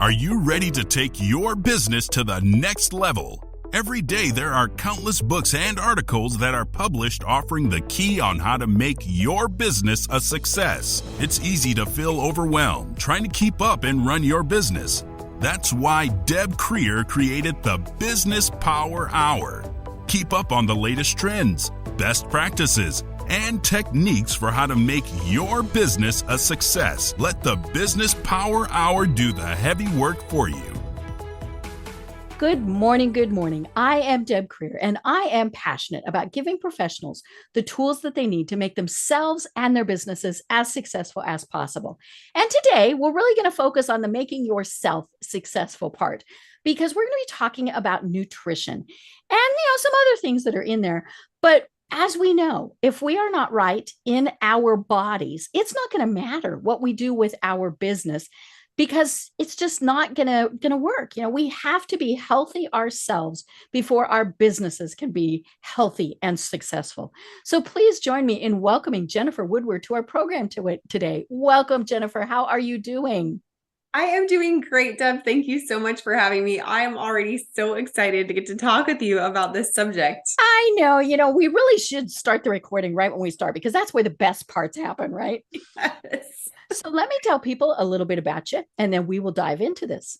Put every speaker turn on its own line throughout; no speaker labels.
Are you ready to take your business to the next level? Every day there are countless books and articles that are published offering the key on how to make your business a success. It's easy to feel overwhelmed trying to keep up and run your business. That's why Deb Creer created the Business Power Hour. Keep up on the latest trends, best practices, and techniques for how to make your business a success. Let the Business Power Hour do the heavy work for you.
Good morning. Good morning. I am Deb Creer, and I am passionate about giving professionals the tools that they need to make themselves and their businesses as successful as possible. And today, we're really going to focus on the making yourself successful part, because we're going to be talking about nutrition and, some other things that are in there. But as we know, if we are not right in our bodies, it's not going to matter what we do with our business, because it's just not gonna work. We have to be healthy ourselves before our businesses can be healthy and successful. So please join me in welcoming Jennifer Woodward to our program today. Welcome, Jennifer. How are you doing?
I am doing great, Deb. Thank you so much for having me. I am already so excited to get to talk with you about this subject.
I know, we really should start the recording right when we start, because that's where the best parts happen, right?
Yes.
So let me tell people a little bit about you, and then we will dive into this.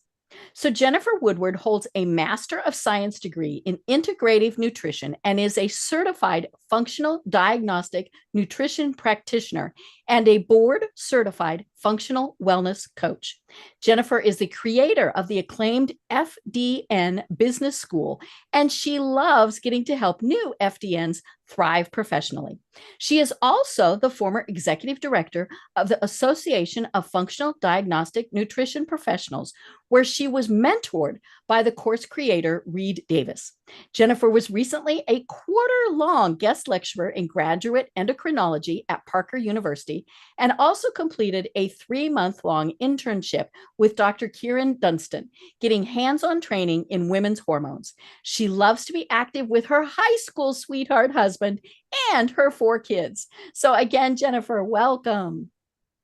So Jennifer Woodward holds a Master of Science degree in Integrative Nutrition and is a certified functional diagnostic nutrition practitioner and a board-certified functional wellness coach. Jennifer is the creator of the acclaimed FDN Business School, and she loves getting to help new FDNs thrive professionally. She is also the former executive director of the Association of Functional Diagnostic Nutrition Professionals, where she was mentored by the course creator, Reed Davis. Jennifer was recently a quarter-long guest lecturer in graduate endocrinology at Parker University, and also completed a 3-month-long internship with Dr. Kyrin Dunston, getting hands-on training in women's hormones. She loves to be active with her high school sweetheart husband and her 4 kids. So again, Jennifer, welcome.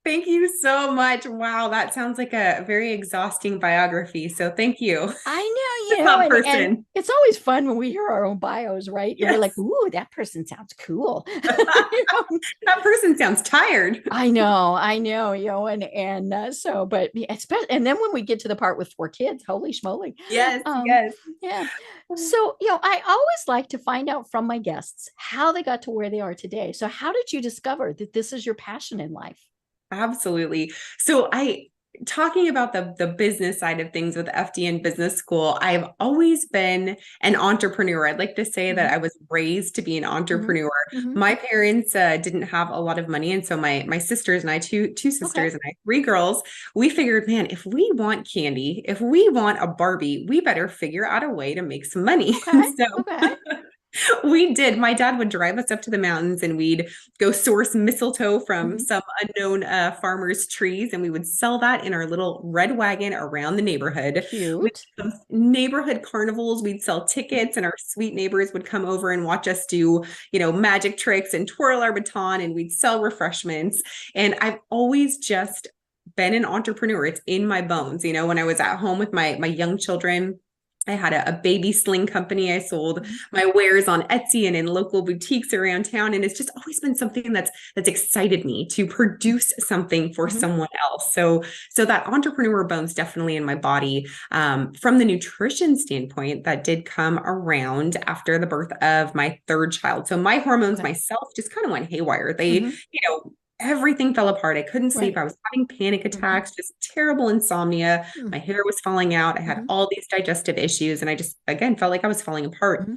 Thank you so much. Wow, that sounds like a very exhausting biography. So thank you.
I know, and it's always fun when we hear our own bios, right? Yes. We're like, ooh, that person sounds cool.
That person sounds tired.
I know, but especially, and then when we get to the part with 4 kids, holy schmoly.
Yes.
Yeah. So, I always like to find out from my guests how they got to where they are today. So how did you discover that this is your passion in life?
Absolutely. So talking about the business side of things with FDN Business School, I've always been an entrepreneur. I'd like to say that I was raised to be an entrepreneur. Mm-hmm. My parents didn't have a lot of money. And so my sisters and I, two sisters and I, 3 girls, we figured, man, if we want candy, if we want a Barbie, we better figure out a way to make some money. We did. My dad would drive us up to the mountains and we'd go source mistletoe from some unknown farmer's trees, and we would sell that in our little red wagon around the neighborhood.
Cute.
Neighborhood carnivals, we'd sell tickets, and our sweet neighbors would come over and watch us do, magic tricks and twirl our baton, and we'd sell refreshments. And I've always just been an entrepreneur. It's in my bones. When I was at home with my young children, I had a baby sling company. I sold my wares on Etsy and in local boutiques around town. And it's just always been something that's excited me to produce something for someone else. So that entrepreneur bone's definitely in my body. From the nutrition standpoint, that did come around after the birth of my 3rd child. So my hormones myself just kind of went haywire. They, everything fell apart. I couldn't sleep. I was having panic attacks, just terrible insomnia. My hair was falling out. I had all these digestive issues. And I just, again, felt like I was falling apart.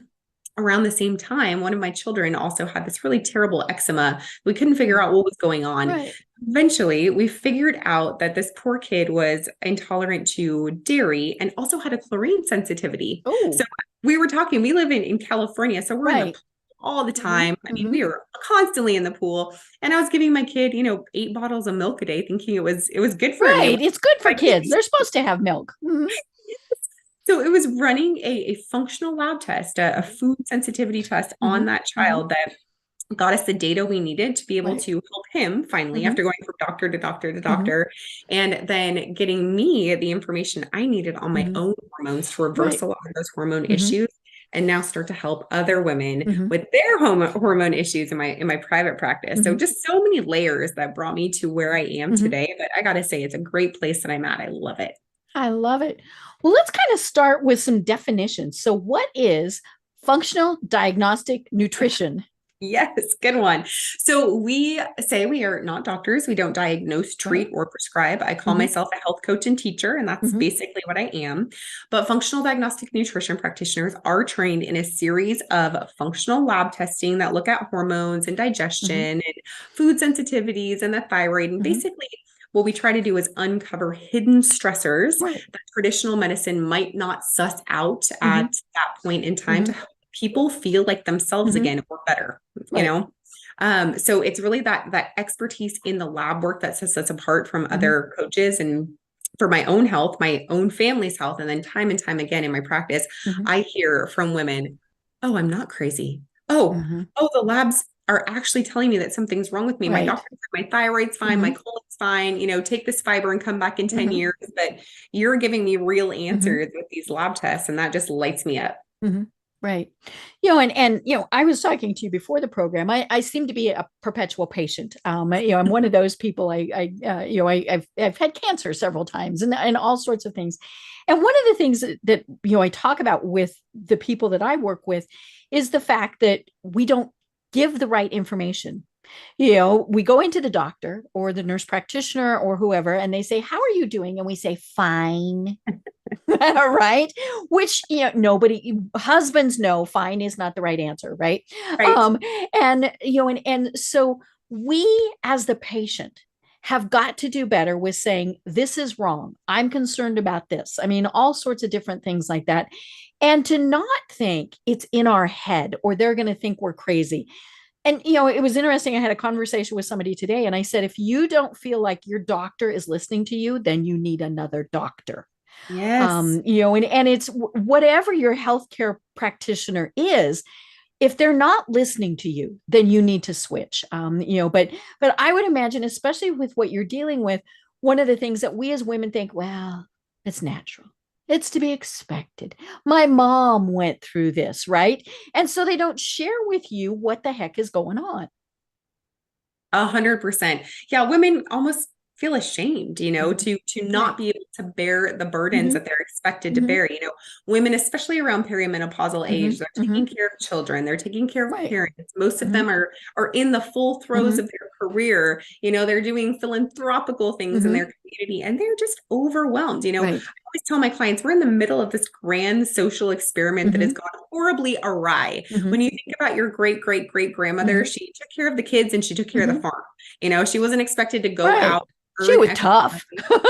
Around the same time, one of my children also had this really terrible eczema. We couldn't figure out what was going on. Right. Eventually, we figured out that this poor kid was intolerant to dairy and also had a chlorine sensitivity. Oh. So we were talking, we live in California, so we're in the all the time. I mean, we were constantly in the pool, and I was giving my kid, 8 bottles of milk a day, thinking it was good for me.
Right. It's good for kids. They're supposed to have milk.
So it was running a functional lab test, a food sensitivity test on that child that got us the data we needed to be able
Right.
to help him finally
Mm-hmm.
after going from doctor to doctor to
Mm-hmm.
doctor, and then getting me the information I needed on my
Mm-hmm.
own hormones to reverse
Right.
a lot of those hormone
Mm-hmm.
issues, and now start to help other women
Mm-hmm.
with their hormone issues in my private practice. So
Mm-hmm.
just so many layers that brought me to where I am
Mm-hmm.
today. But I gotta say, it's a great place that I'm at. I love it.
I love it. Well, let's kind of start with some definitions. So, what is functional diagnostic nutrition?
Yes, good one. So we say we are not doctors. We don't diagnose,
Okay.
treat, or prescribe. I call
Mm-hmm.
myself a health coach and teacher, and that's
Mm-hmm.
basically what I am. But functional diagnostic nutrition practitioners are trained in a series of functional lab testing that look at hormones and digestion
Mm-hmm.
and food sensitivities and the thyroid. And
Mm-hmm.
basically, what we try to do is uncover hidden stressors
Right.
that traditional medicine might not suss out
Mm-hmm.
at that point in time
Mm-hmm.
to help people feel like themselves
Mm-hmm.
again or better, you
Right.
know? So it's really that expertise in the lab work that sets us apart from
Mm-hmm.
other coaches. And for my own health, my own family's health, and then time and time again in my practice,
Mm-hmm.
I hear from women, "Oh, I'm not crazy. Oh,
Mm-hmm.
oh, the labs are actually telling me that something's wrong with me. My
Right.
doctor said my thyroid's fine, my
Mm-hmm.
colon's fine, take this fiber and come back in 10
Mm-hmm.
years, but you're giving me real
Mm-hmm.
answers with these lab tests." And that just lights me up.
Mm-hmm. Right. And I was talking to you before the program. I seem to be a perpetual patient. I'm one of those people. I've had cancer several times and all sorts of things. And one of the things that I talk about with the people that I work with is the fact that we don't give the right information. We go into the doctor or the nurse practitioner or whoever, and they say, "How are you doing?" And we say, "Fine." Right. Which, nobody, husbands know fine is not the right answer. Right.
Right.
And so we, as the patient, have got to do better with saying, "This is wrong. I'm concerned about this." I mean, all sorts of different things like that. And to not think it's in our head or they're going to think we're crazy. And, it was interesting. I had a conversation with somebody today, and I said, if you don't feel like your doctor is listening to you, then you need another doctor.
Yes.
And it's whatever your healthcare practitioner is. If they're not listening to you, then you need to switch. But I would imagine, especially with what you're dealing with, one of the things that we as women think, well, it's natural. It's to be expected. My mom went through this, right? And so they don't share with you what the heck is going on.
100%. Yeah, women almost feel ashamed,
Mhm.
to not
Right.
be able to bear the burdens
Mhm.
that they're expected to
Mhm.
bear. Women, especially around perimenopausal age,
Mhm.
they're taking
Mhm.
care of children, they're taking care of
Right.
parents. Most of
Mhm.
them are in the full throes
Mhm.
of their career. They're doing philanthropical things in
Mhm.
their community, and they're just overwhelmed. I
Right.
always tell my clients, we're in the middle of this grand social experiment that has
Mhm.
gone horribly awry.
Mhm.
When you think about your great great great grandmother,
Mhm.
she took care of the kids and she took care of the
Mhm.
farm. She wasn't expected to go
Right.
out,
She
earn
was
extra
tough.
money.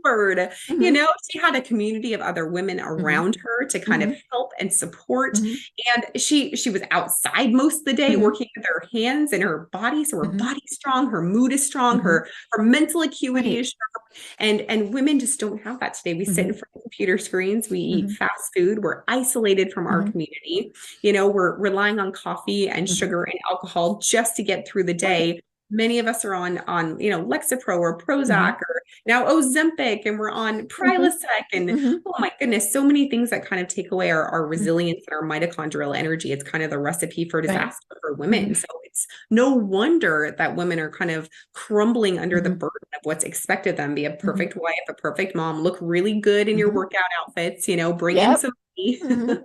Woodward,
Mhm.
she had a community of other women
Mhm.
around her to kind of
Mhm.
help and support.
Mhm.
And she was outside most of the day
Mhm.
working with her hands and her body. So her
Mhm.
body's strong, her mood is strong,
Mhm.
her mental acuity
Right.
is sharp. And women just don't have that today. We sit in
Mhm.
front of computer screens, we eat
Mhm.
fast food, we're isolated from our
Mhm.
community. We're relying on coffee and
Mhm.
sugar and alcohol just to get through the
Right.
day. Many of us are on Lexapro or
Mhm.
Prozac or now Ozempic, and we're on
Mhm.
Prilosec, and
Mhm.
oh my goodness, so many things that kind of take away our
Mhm.
resilience and our mitochondrial energy. It's kind of the recipe for
Right.
disaster for women.
Mhm.
So it's no wonder that women are kind of crumbling under the
Mhm.
burden of what's expected of them. Be a
Mhm.
perfect wife, a perfect mom, look really good in your
Mhm.
workout outfits, bring in
Yep.
some money.
Mhm.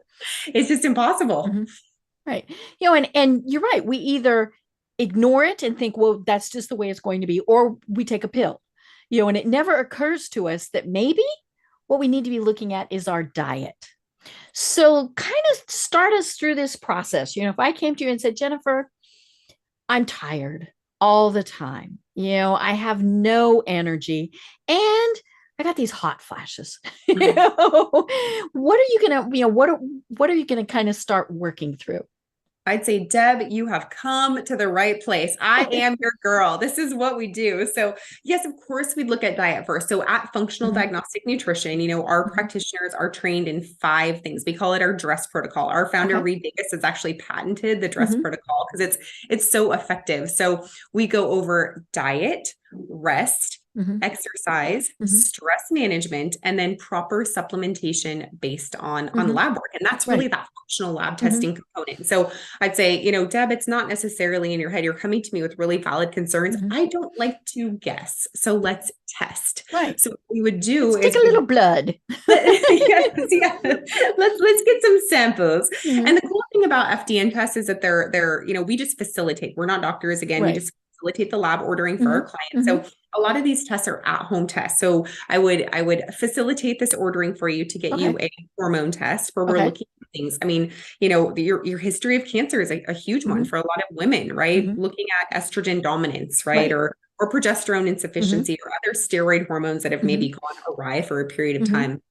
It's just impossible.
Mhm. Right. And you're right. We either ignore it and think, well, that's just the way it's going to be, or we take a pill. And it never occurs to us that maybe what we need to be looking at is our diet. So kind of start us through this process. If I came to you and said, "Jennifer, I'm tired all the time. I have no energy and I got these hot flashes." What are you gonna, what are you gonna kind of start working through?
I'd say, Deb, you have come to the right place. I am your girl. This is what we do. So yes, of course, we'd look at diet first. So at Functional Diagnostic Nutrition, our practitioners are trained in 5 things. We call it our DRESS protocol. Our founder, Reed Davis, has actually patented the DRESS protocol because it's so effective. So we go over diet, rest, exercise, stress management, and then proper supplementation based on lab work. And that's really that functional lab testing component. So I'd say, Deb, it's not necessarily in your head. You're coming to me with really valid concerns. I don't like to guess. So let's test.
Right.
So what we would do
is take a little blood.
Let's get some samples. And the cool thing about FDN tests is that they're, we just facilitate. We're not doctors. Again, we just facilitate the lab ordering for our clients. So a lot of these tests are at-home tests. So I would facilitate this ordering for you to get you a hormone test where we're looking at things. I mean, your history of cancer is a huge one for a lot of women, right? Looking at estrogen dominance, right? Or progesterone insufficiency or other steroid hormones that have maybe gone awry for a period of time.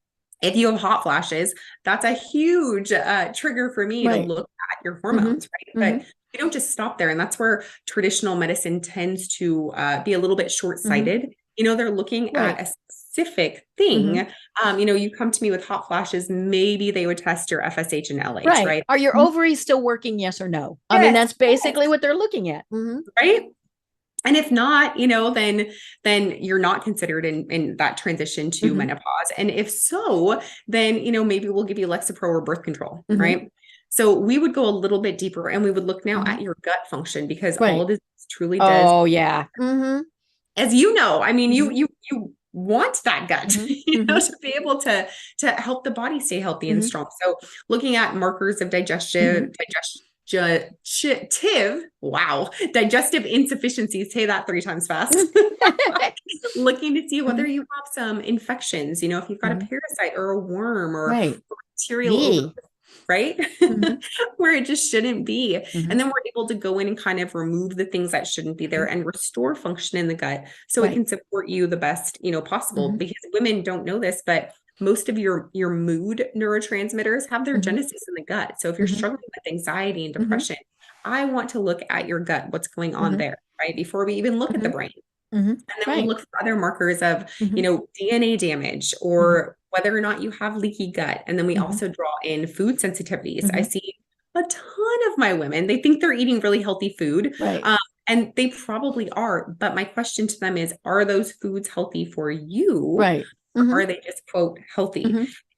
If you have hot flashes, that's a huge trigger for me to look at your hormones, right? But we don't just stop there. And that's where traditional medicine tends to be a little bit short-sighted. They're looking at a specific thing. You come to me with hot flashes, maybe they would test your FSH and LH, right?
Are your ovaries still working? Yes or no? I mean, that's basically what they're looking at.
Right? And if not, then you're not considered in that transition to menopause. And if so, then, maybe we'll give you Lexapro or birth control, right? So we would go a little bit deeper and we would look now at your gut function because all of this truly does.
Oh yeah.
As you know, I mean, you want that gut, to be able to help the body stay healthy and strong. So looking at markers of digestive insufficiencies, say that 3 times fast. Looking to see whether you have some infections, if you've got a parasite or a worm or bacterial, right? Where it just shouldn't be. And then we're able to go in and kind of remove the things that shouldn't be there and restore function in the gut so it can support you the best, possible. Because women don't know this, but most of your mood neurotransmitters have their genesis in the gut. So if you're struggling with anxiety and depression, I want to look at your gut, what's going on there, right? Before we even look at the brain. And then we look for other markers of, DNA damage or whether or not you have leaky gut. And then we also draw in food sensitivities. I see a ton of my women, they think they're eating really healthy food. And they probably are. But my question to them is, are those foods healthy for you? Or are they just, quote, healthy?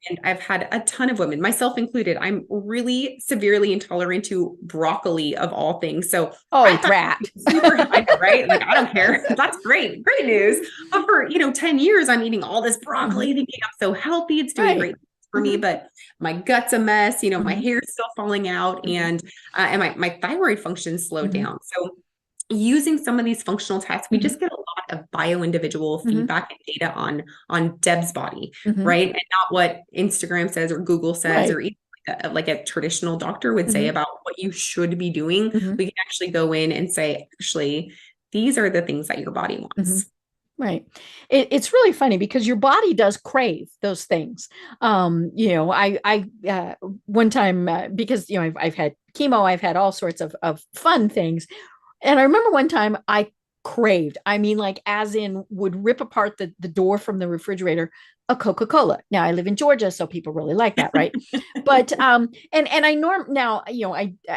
And I've had a ton of women, myself included. I'm really severely intolerant to broccoli of all things. So
rat.
Super high, right? Like, I don't care. That's great. Great news. But for, 10 years, I'm eating all this broccoli thinking I'm so healthy. It's doing great for me, but my gut's a mess. My hair's still falling out and my thyroid function slowed down. So using some of these functional tests, we just get a lot of bio-individual feedback and data on Deb's body, right? And not what Instagram says or Google says or even like a traditional doctor would say about what you should be doing. We can actually go in and say, actually, these are the things that your body wants.
Right. It's really funny because your body does crave those things. I one time, because, I've had chemo, I've had all sorts of fun things. And I remember one time I craved, like as in would rip apart the door from the refrigerator, a Coca-Cola. Now I live in Georgia, so people really like that, right? But and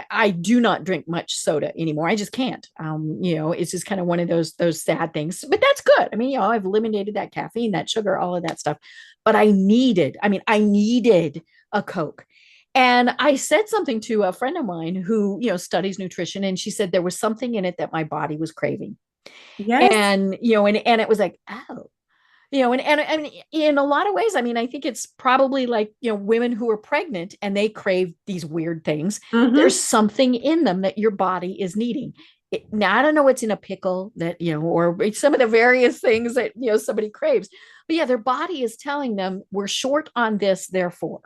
I do not drink much soda anymore. I just can't. It's just kind of one of those sad things. But that's good. I've eliminated that caffeine, that sugar, all of that stuff. But I needed a Coke. And I said something to a friend of mine who, studies nutrition, and she said there was something in it that my body was craving.
Yes.
And, and it was like, oh, and in a lot of ways, I think it's probably like, women who are pregnant and they crave these weird things. There's something in them that your body is needing. Now, I don't know what's in a pickle that, or some of the various things that, somebody craves, but yeah, their body is telling them we're short on this, therefore.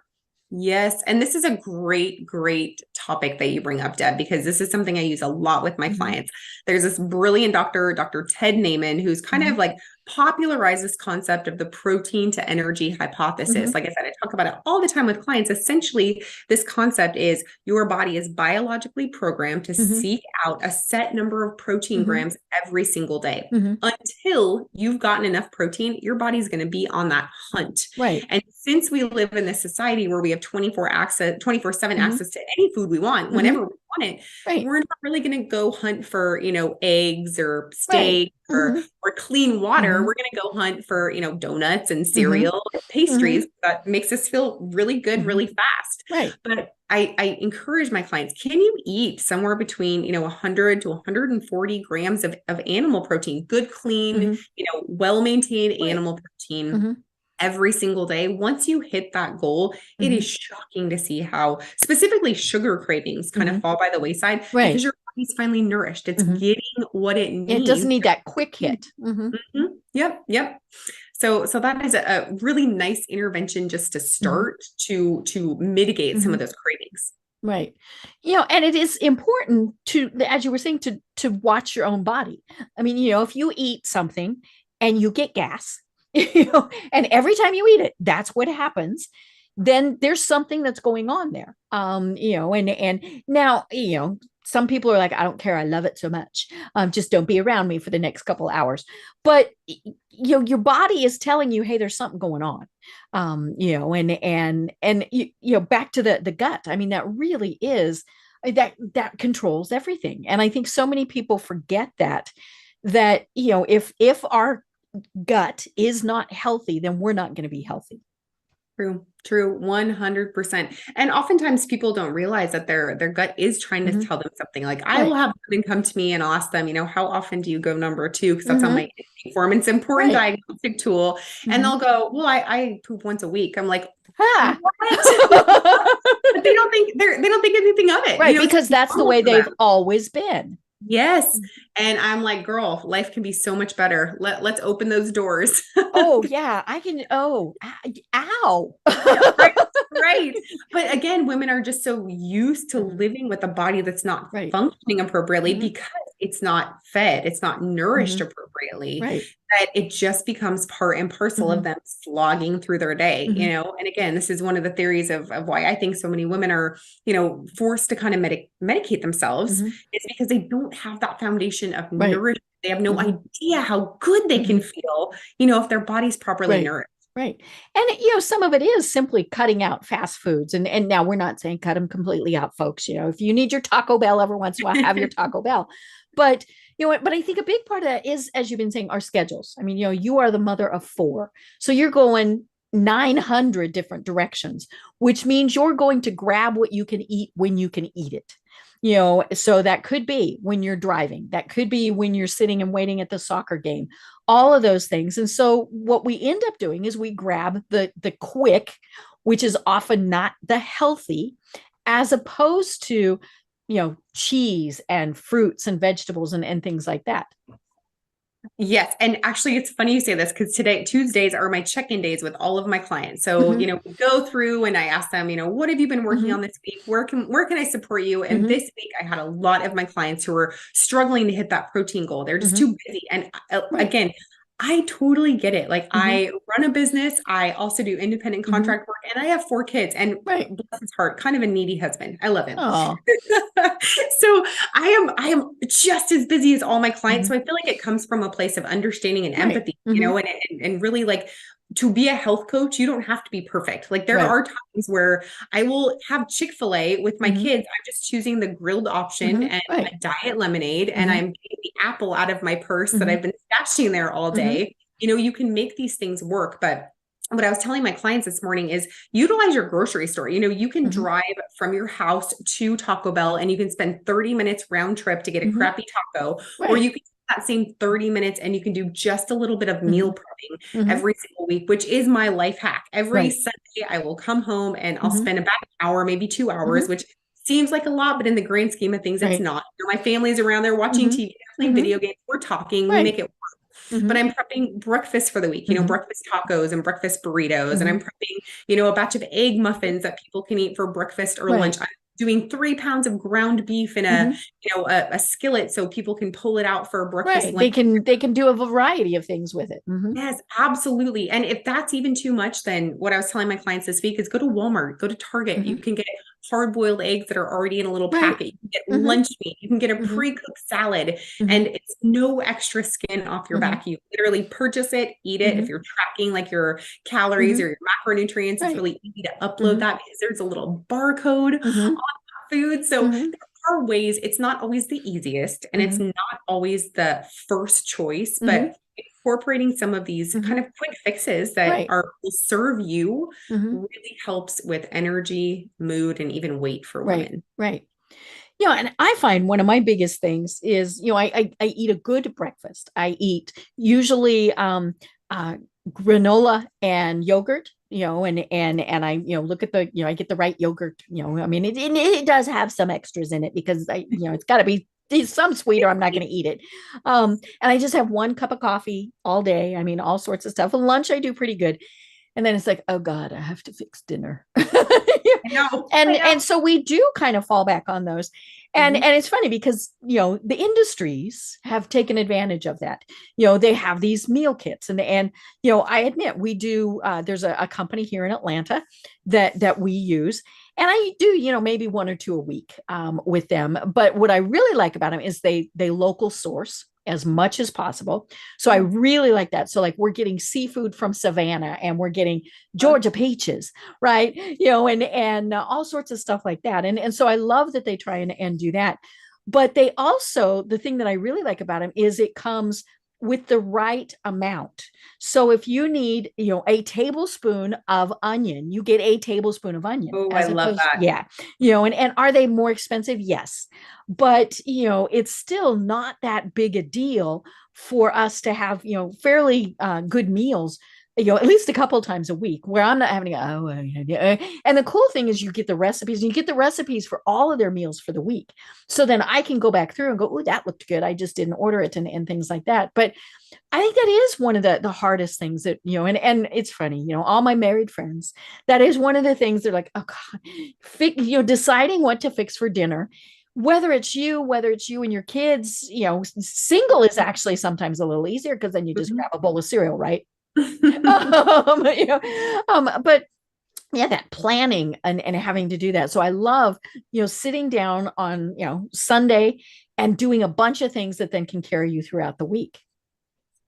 Yes. And this is a great, great topic that you bring up, Deb, because this is something I use a lot with my clients. There's this brilliant doctor, Dr. Ted Naiman, who's kind of like popularized this concept of the protein to energy hypothesis. Like I said, I talk about it all the time with clients. Essentially, this concept is your body is biologically programmed to seek out a set number of protein grams every single day. Until you've gotten enough protein, your body's going to be on that hunt.
Right.
And since we live in this society where we have 24/7 access to any food we want, whenever we want it, we're not really going to go hunt for, eggs or steak or clean water. We're going to go hunt for, donuts and cereal and pastries that makes us feel really good, really fast.
Right.
But I encourage my clients, can you eat somewhere between, 100 to 140 grams of animal protein, good, clean, well-maintained animal protein every single day? Once you hit that goal, it is shocking to see how specifically sugar cravings kind of fall by the wayside because your body's finally nourished. It's getting what it needs.
It doesn't need that quick hit.
Yep. So that is a really nice intervention just to start to mitigate some of those cravings.
Right. And it is important to, as you were saying, to watch your own body. I mean, if you eat something and you get gas, and every time you eat it, that's what happens, then there's something that's going on there. And now, some people are like, I don't care. I love it so much. Just don't be around me for the next couple of hours. But, your body is telling you, hey, there's something going on. And back to the gut. I mean, that really is, that controls everything. And I think so many people forget that, if our gut is not healthy, then we're not going to be healthy.
True, 100%. And oftentimes people don't realize that their gut is trying to tell them something. Like I will have women come to me and I'll ask them, how often do you go number 2? Because that's on my intake form. It's an important diagnostic tool. And they'll go, well, I poop once a week. I'm like, what? But they don't think anything of it.
Right. Because that's the way they've always been.
Yes. And I'm like, girl, life can be so much better. Let's open those doors.
Oh yeah. I can. Oh, ow.
Right. But again, women are just so used to living with a body that's not functioning appropriately because it's not fed, it's not nourished appropriately, that it just becomes part and parcel of them slogging through their day, and again, this is one of the theories of why I think so many women are, forced to kind of medicate themselves is because they don't have that foundation of nourishment. They have no idea how good they can feel, if their body's properly nourished.
Right. And, some of it is simply cutting out fast foods. And now we're not saying cut them completely out, folks. If you need your Taco Bell every once in a while, have your Taco Bell. But, but I think a big part of that is, as you've been saying, our schedules. I mean, you are the mother of 4. So you're going 900 different directions, which means you're going to grab what you can eat when you can eat it. So that could be when you're driving, that could be when you're sitting and waiting at the soccer game, all of those things. And so what we end up doing is we grab the quick, which is often not the healthy, as opposed to, cheese and fruits and vegetables and things like that.
Yes. And actually, it's funny you say this because Tuesdays are my check-in days with all of my clients. So, we go through and I ask them, what have you been working on this week? Where can I support you? And this week I had a lot of my clients who were struggling to hit that protein goal. They're just too busy. And again, I totally get it. Like I run a business. I also do independent contract work and I have 4 kids and bless his heart, kind of a needy husband. I love him. So I am just as busy as all my clients. So I feel like it comes from a place of understanding and empathy, and really like to be a health coach, you don't have to be perfect. Like there are times where I will have Chick-fil-A with my kids. I'm just choosing the grilled option and a diet lemonade. And I'm getting the apple out of my purse that I've been stashing there all day. You can make these things work, but what I was telling my clients this morning is utilize your grocery store. You can drive from your house to Taco Bell and you can spend 30 minutes round trip to get a crappy taco, or you can that same 30 minutes and you can do just a little bit of meal prepping every single week, which is my life hack. Every Sunday I will come home and I'll spend about an hour, maybe 2 hours, which seems like a lot, but in the grand scheme of things, it's not. My family's around there watching TV, playing video games, we're talking, we make it work. But I'm prepping breakfast for the week, breakfast tacos and breakfast burritos. And I'm prepping, a batch of egg muffins that people can eat for breakfast or lunch. I'm doing 3 pounds of ground beef in a, a skillet so people can pull it out for breakfast.
Right. They can do a variety of things with it.
Yes, absolutely. And if that's even too much, then what I was telling my clients this week is go to Walmart, go to Target. You can get hard-boiled eggs that are already in a little packet. You can get lunch meat. You can get a pre-cooked salad, and it's no extra skin off your back. You literally purchase it, eat it. If you're tracking like your calories or your macronutrients, it's really easy to upload that because there's a little barcode on food. So there are ways. It's not always the easiest, and it's not always the first choice, but incorporating some of these kind of quick fixes that will serve you really helps with energy, mood, and even weight for women.
Right. And I find one of my biggest things is, I eat a good breakfast. I eat usually granola and yogurt, and I, look at the, I get the right yogurt, I mean, it does have some extras in it because it's got to be some sweeter. I'm not going to eat it. And I just have 1 cup of coffee all day. I mean, all sorts of stuff. For lunch, I do pretty good. And then it's like, oh God, I have to fix dinner. I know. And so we do kind of fall back on those. And it's funny because, the industries have taken advantage of that. They have these meal kits and I admit we do, there's a company here in Atlanta that we use. And I do, maybe 1 or 2 a week with them. But what I really like about them is they local source as much as possible. So I really like that. So like we're getting seafood from Savannah and we're getting Georgia peaches, right? And all sorts of stuff like that. And so I love that they try and do that. But they also, the thing that I really like about them is it comes with the right amount. So if you need, a tablespoon of onion, you get a tablespoon of onion.
Oh, I love that.
Yeah. And are they more expensive? Yes. But, it's still not that big a deal for us to have, fairly good meals, at least a couple of times a week where I'm not having to go, and the cool thing is you get the recipes and you get the recipes for all of their meals for the week. So then I can go back through and go, oh, that looked good. I just didn't order it and things like that. But I think that is one of the hardest things that, and it's funny, all my married friends, that is one of the things they're like, oh God, deciding what to fix for dinner. Whether it's you and your kids, single is actually sometimes a little easier because then you just grab a bowl of cereal, right? But yeah, that planning and having to do that. So I love, sitting down on, Sunday and doing a bunch of things that then can carry you throughout the week.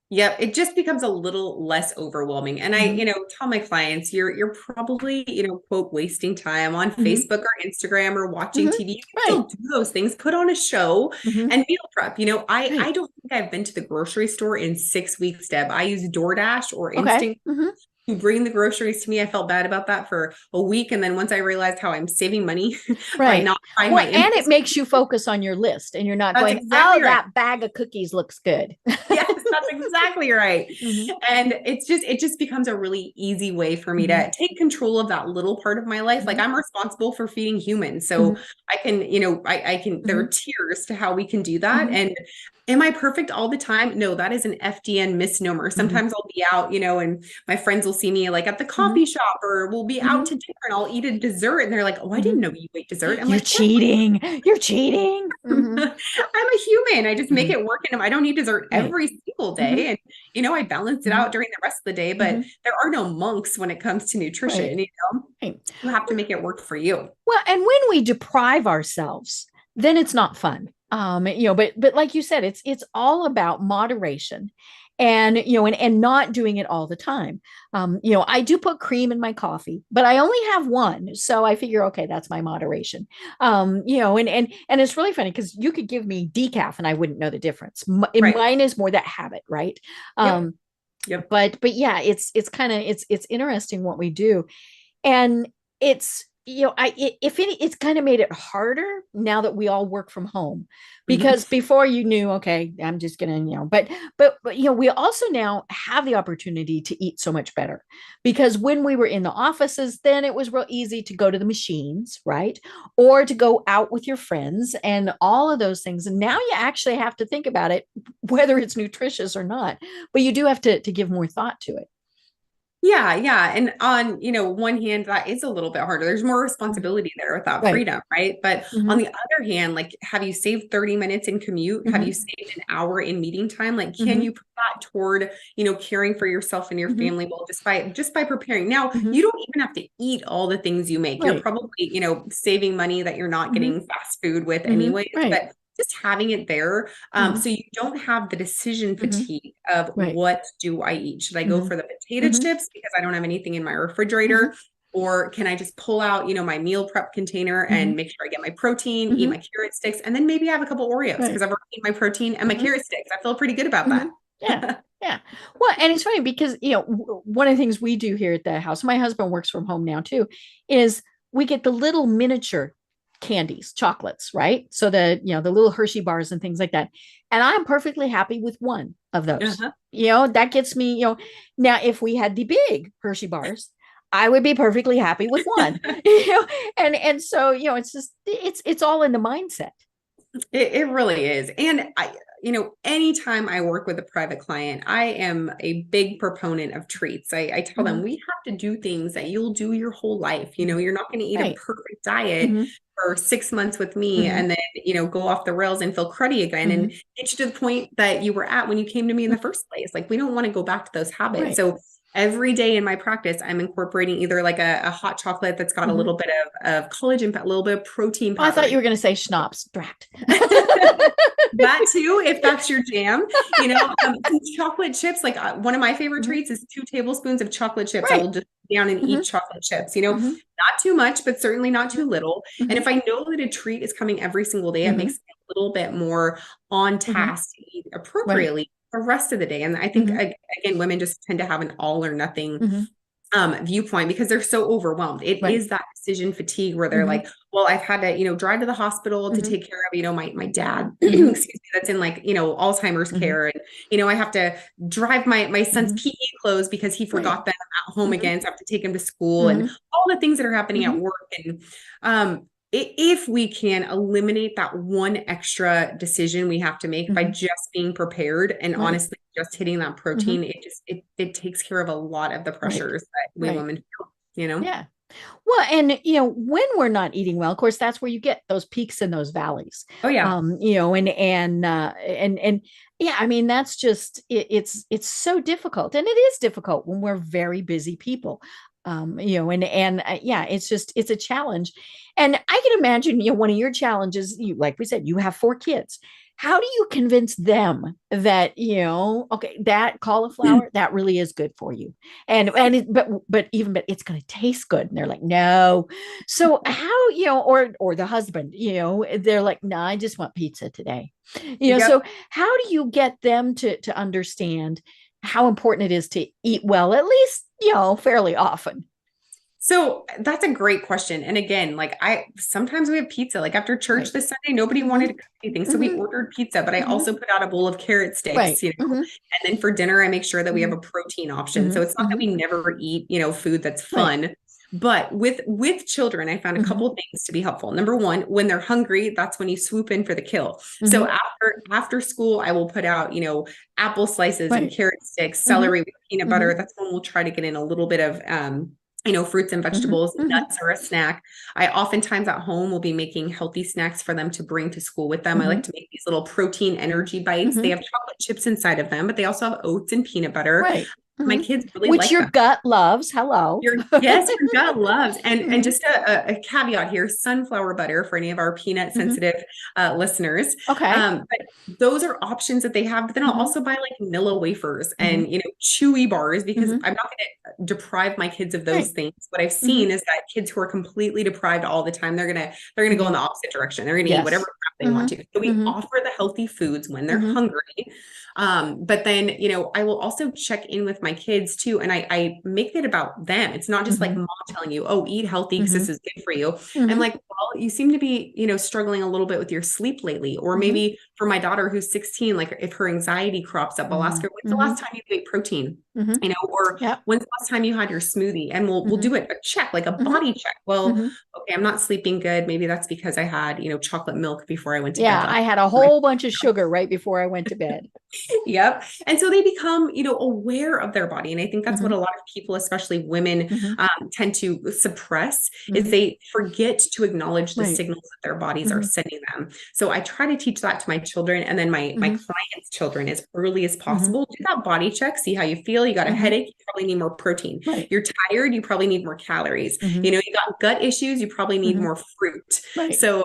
Yep. It just becomes a little less overwhelming. And I, tell my clients, you're probably, quote, wasting time on Facebook or Instagram or watching TV. You can still do those things, put on a show and meal prep. I don't think I've been to the grocery store in 6 weeks, Deb. I use DoorDash or Instinct to bring the groceries to me. I felt bad about that for a week. And then once I realized how I'm saving money by not buying my
and it makes you focus on your list and you're not going, exactly that bag of cookies looks good.
Yes, that's exactly right. And it just becomes a really easy way for me to take control of that little part of my life. Like I'm responsible for feeding humans. So I can, I can, there are tiers to how we can do that. And am I perfect all the time? No, that is an FDN misnomer. Sometimes I'll be out, and my friends will see me like at the coffee shop or we'll be out to dinner and I'll eat a dessert. And they're like, oh, I didn't know you ate dessert. I'm
You're
like,
cheating. You're cheating.
I'm a human. I just make it work. And I don't need dessert every single day. And, I balance it out during the rest of the day, but there are no monks when it comes to nutrition. You have to make it work for you.
Well, and when we deprive ourselves, then it's not fun. But like you said, it's all about moderation and, and not doing it all the time. I do put cream in my coffee, but I only have 1. So I figure, okay, that's my moderation. And it's really funny because you could give me decaf and I wouldn't know the difference. Mine is more that habit. Right.
Yep.
But yeah, it's kind of, it's interesting what we do. And it's, it's kind of made it harder now that we all work from home, because before you knew, okay, I'm just gonna, but we also now have the opportunity to eat so much better, because when we were in the offices, then it was real easy to go to the machines, right? Or to go out with your friends and all of those things. And now you actually have to think about it, whether it's nutritious or not, but you do have to give more thought to it.
Yeah, yeah. And on, one hand, that is a little bit harder. There's more responsibility there without
Right.
freedom, right? But on
Hmm.
the other hand, like, have you saved 30 minutes in commute? Have
Hmm.
you saved an hour in meeting time? Like, can
Hmm.
you put that toward, caring for yourself and your
Hmm.
family? Well, just by preparing. Now,
Hmm.
you don't even have to eat all the things you make. You're
Right.
probably, saving money that you're not
Hmm.
getting fast food with
Hmm.
anyways,
Right.
but just having it there,
Hmm.
so you don't have the decision
Hmm.
fatigue of
Right.
what do I eat? Should I go
Hmm.
for the potato
Hmm.
chips because I don't have anything in my
Hmm.
refrigerator? Or can I just pull out, my meal prep container
Hmm.
and make sure I get my protein, eat
Hmm.
my carrot sticks, and then maybe have a couple Oreos because
Right.
I've already eaten my protein and my
Hmm.
carrot sticks. I feel pretty good about
Hmm.
that.
Yeah. Yeah. Well, and it's funny because, one of the things we do here at the house, my husband works from home now too, is we get the little miniature candies, chocolates, right? So the little Hershey bars and things like that. And I'm perfectly happy with one of those.
Uh-huh.
That gets me, now if we had the big Hershey bars, I would be perfectly happy with one. And so, it's all in the mindset.
It really is. And anytime I work with a private client, I am a big proponent of treats. I tell them
Mhm.
we have to do things that you'll do your whole life. You're not going to eat a
Right.
perfect diet
Mhm.
for 6 months with me
Mhm.
and then, go off the rails and feel cruddy again and
Mhm.
get you to the point that you were at when you came to me in
Mhm.
the first place. Like, we don't want to go back to those habits.
Right.
So every day in my practice, I'm incorporating either like a hot chocolate that's got a
Mhm.
little bit of collagen, a little bit of protein
Oh, I thought
powder.
you were going to say schnapps. Drat.
That too, if that's your jam, some chocolate chips. Like, one of my favorite
Mhm.
treats is 2 tablespoons of chocolate chips. I
Right.
will just sit down and eat
Mhm.
chocolate chips,
Mhm.
not too much, but certainly not
Mhm.
too little. And if
Mhm.
I know that a treat is coming every single day, it makes
Mhm.
me a little bit more on
Mhm.
task to eat
Right.
appropriately the rest of the day. And I think,
Mhm.
again, women just tend to have an all or nothing
Mhm.
viewpoint because they're so overwhelmed. It
Right.
is that decision fatigue where they're
Mhm.
like, well, I've had to, drive to the hospital to
Mhm.
take care of, my dad,
Mhm.
excuse me, that's in like, Alzheimer's
Mhm.
care. And, I have to drive my son's
Mhm.
PE clothes because he
Right.
forgot them at home
Mhm.
again. So I have to take him to school and
Mhm.
all the things that are happening at
Mhm.
work. And if we can eliminate that one extra decision we have to make by
Mhm.
just being prepared and
Right.
honestly just hitting that
Mhm.
protein, it takes care of a lot of the
Right.
pressures that we
Right.
women feel.
Yeah. Well, and when we're not eating well, of course, that's where you get those peaks and those valleys.
Oh yeah.
And yeah, I mean, that's just it's so difficult, and it is difficult when we're very busy people. And yeah, it's a challenge, and I can imagine, one of your challenges, like we said, you have 4 kids. How do you convince them that, okay, that cauliflower, that really is good for you? But it's going to taste good, and they're like, no. So how, or the husband, they're like, no, I just want pizza today.
Yep.
So how do you get them to understand how important it is to eat well, at least, fairly often?
So that's a great question. And again, like, I sometimes we have pizza. Like, after church
Right.
this Sunday, nobody wanted
Hmm.
to cook anything. So we
Hmm.
ordered pizza, but I
Hmm.
also put out a bowl of carrot sticks,
Right. Hmm.
and then for dinner, I make sure that we have
Hmm.
a protein option.
Hmm.
So it's not that
Hmm.
we never eat, food that's
Right.
fun. But with children, I found a
Hmm.
couple of things to be helpful. Number one, when they're hungry, that's when you swoop in for the kill. So
Hmm.
after school, I will put out, apple slices and
Right.
carrot sticks,
Hmm.
celery with peanut
Hmm.
butter. That's when we'll try to get in a little bit of fruits and
Hmm.
vegetables,
Hmm.
nuts are a snack. I oftentimes at home will be making healthy snacks for them to bring to school with them. I
Hmm.
like to make these little protein energy bites. They
Hmm.
have chocolate chips inside of them, but they also have oats and peanut butter.
Right.
My
Hmm.
kids really
Which
like
your
them.
gut loves. Hello.
Your gut loves. And
Hmm.
just a caveat here, sunflower butter for any of our peanut
Hmm.
sensitive listeners.
Okay.
But those are options that they have. But then I'll
Hmm.
also buy like Nilla wafers
Hmm.
and chewy bars because
Hmm.
I'm not going to deprive my kids of those
Right.
things. What I've
Hmm.
seen is that kids who are completely deprived all the time, they're gonna go in
Hmm.
the opposite direction. They're gonna eat whatever
Yes.
crap they
Hmm.
want to. So we
Hmm.
offer the healthy foods when they're
Hmm.
hungry. But then, I will also check in with my kids too. And I make it about them. It's not just like
Hmm.
mom telling you, oh, eat healthy because
Hmm.
this is good for you. I'm
Hmm.
like, well, you seem to be, struggling a little bit with your sleep lately. Or maybe for my daughter who's 16, like if her anxiety crops up, I'll ask her, when's the last time you ate protein? Or when's the last time you had your smoothie? And we'll do a check, like a body check. Well, okay, I'm not sleeping good. Maybe that's because I had, chocolate milk before I went to bed.
Yeah, I had a whole bunch of sugar right before I went to bed.
Yep. And so they become, aware of their body. And I think that's what a lot of people, especially women, tend to suppress is they forget to acknowledge the signals that their bodies are sending them. So I try to teach that to my children and then my clients' children as early as possible. Do that body check, see how you feel. You got a headache, you probably need more protein. You're tired, you probably need more calories. You got gut issues, you probably need more fruit. So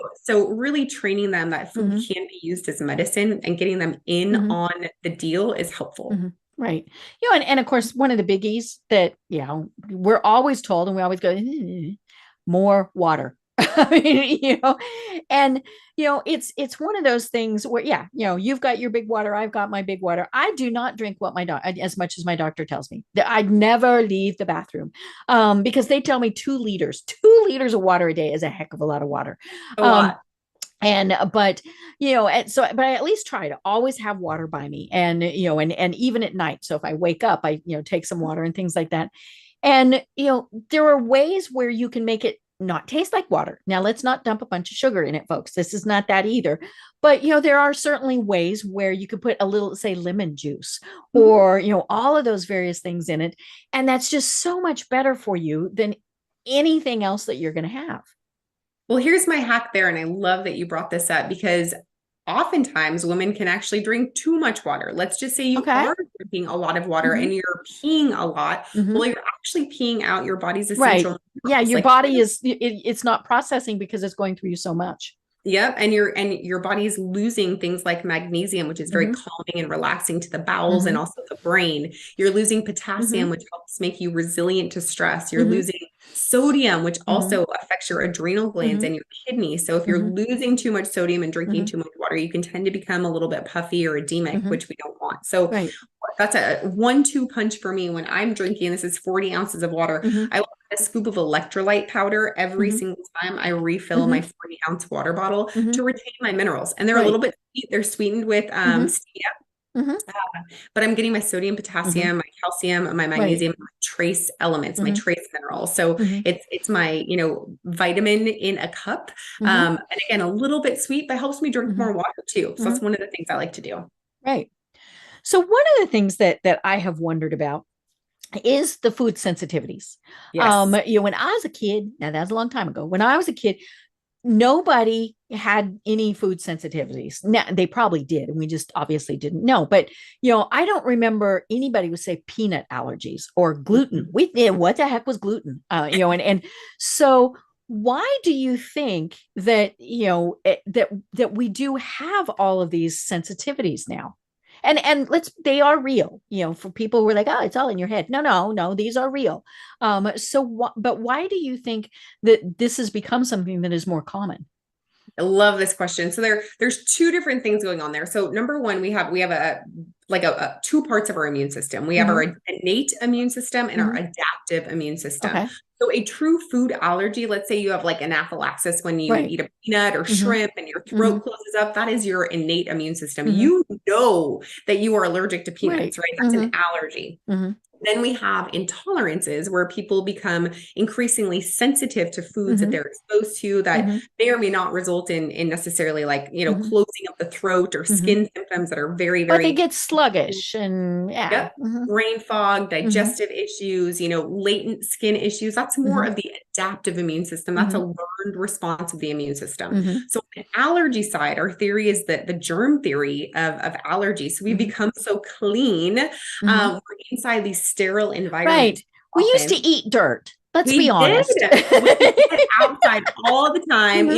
really training them that food can be used as medicine and getting them in on the deal is helpful.
Right. And of course, one of the biggies that, we're always told and we always go, more water. I mean, and, it's one of those things where, you've got your big water. I've got my big water. I do not drink as much as my doctor tells me. I'd never leave the bathroom because they tell me 2 liters of water a day is a heck of a lot of water.
A lot.
But I at least try to always have water by me and even at night. So if I wake up, I, take some water and things like that. And, there are ways where you can make it not taste like water. Now let's not dump a bunch of sugar in it, folks. This is not that either. But, there are certainly ways where you could put a little, say, lemon juice or, all of those various things in it. And that's just so much better for you than anything else that you're going to have.
Well, here's my hack there. And I love that you brought this up because oftentimes women can actually drink too much water. Let's just say you are drinking a lot of water and you're peeing a lot. Well, you're actually peeing out your body's essential minerals.
Yeah, your body it's not processing because it's going through you so much.
Yep. And your body's losing things like magnesium, which is very calming and relaxing to the bowels and also the brain. You're losing potassium, which helps make you resilient to stress. You're losing sodium, which also affects your adrenal glands and your kidneys. So if you're losing too much sodium and drinking too much water, you can tend to become a little bit puffy or edemic, which we don't want. So that's a 1-2 punch for me when I'm drinking. This is 40 ounces of water. I will have a scoop of electrolyte powder every single time I refill my 40-ounce water bottle to retain my minerals. And they're a little bit sweet. They're sweetened with stevia. But I'm getting my sodium, potassium, my calcium, my magnesium, my trace elements, my trace minerals. So it's my, vitamin in a cup. And again, a little bit sweet, but helps me drink more water too. So that's one of the things I like to do.
Right. So one of the things that I have wondered about is the food sensitivities.
Yes.
When I was a kid, now that's a long time ago, when I was a kid, nobody had any food sensitivities. Now they probably did, and we just obviously didn't know. But I don't remember anybody would say peanut allergies or gluten. What the heck was gluten? And so why do you think that that we do have all of these sensitivities now? And they are real, for people who are like, oh, it's all in your head. No, these are real. But why do you think that this has become something that is more common?
I love this question. So there's 2 different things going on there. So number one, we have a 2 parts of our immune system. We have our innate immune system and our adaptive immune system. Okay. So a true food allergy, let's say you have like anaphylaxis when you eat a peanut or shrimp and your throat closes up, that is your innate immune system. You know that you are allergic to peanuts, right? That's an allergy. Then we have intolerances where people become increasingly sensitive to foods that they're exposed to that may or may not result in necessarily like, closing up the throat or skin symptoms that are very, very.
But they get sluggish and
brain fog, digestive issues, latent skin issues. That's more of the adaptive immune system. That's a learned response of the immune system. So on the allergy side, our theory is that the germ theory of allergy. So we become so clean. We're inside these sterile environment.
Right. We used to eat dirt. Let's be honest.
We sit outside all the time.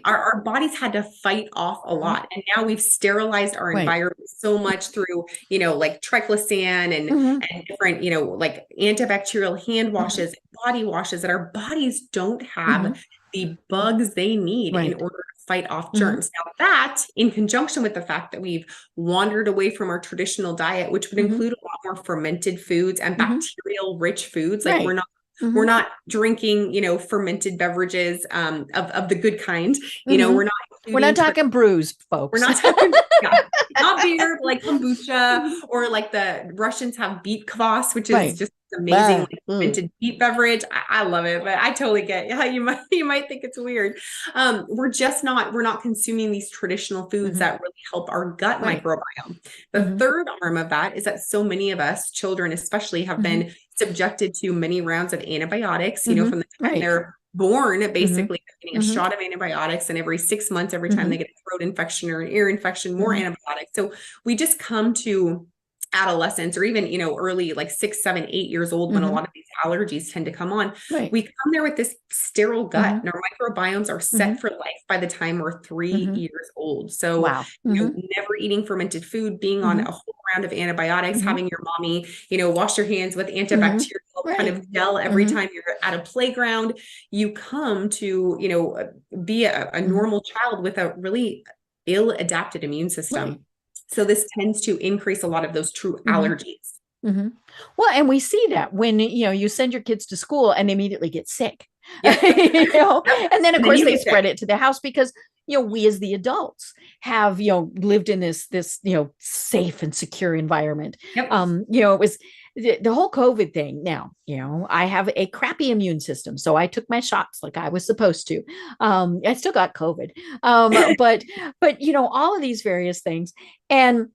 Our bodies had to fight off a lot. And now we've sterilized our environment so much through, like triclosan and different, like antibacterial hand washes, and body washes, that our bodies don't have the bugs they need in order to fight off germs. Now that, in conjunction with the fact that we've wandered away from our traditional diet, which would include a lot more fermented foods and bacterial rich foods, like we're not We're not drinking, fermented beverages, of the good kind.
We're not talking brews, folks.
We're not talking, not beer, like kombucha, or like the Russians have beet kvass, which is just amazing, like fermented beet beverage. I love it, but I totally get how you might think it's weird. We're not consuming these traditional foods that really help our gut microbiome. The third arm of that is that so many of us, children especially, have been subjected to many rounds of antibiotics, from the time they're born, basically getting a shot of antibiotics, and every 6 months, every time they get a throat infection or an ear infection, more antibiotics. So we just come to adolescence, or even, early, like 6, 7, 8 years old, when a lot of these allergies tend to come on. We come there with this sterile gut, and our microbiomes are set for life by the time we're 3 years old. So, never eating fermented food, being on a whole round of antibiotics, having your mommy, wash your hands with antibacterial kind of gel every time you're at a playground, you come to, be a normal child with a really ill-adapted immune system. So this tends to increase a lot of those true allergies.
Well, and we see that when, you send your kids to school and they immediately get sick, and then of course they spread it to the house because, we as the adults have, lived in this, safe and secure environment. It was the whole COVID thing. Now, I have a crappy immune system, so I took my shots like I was supposed to. I still got COVID, but all of these various things, and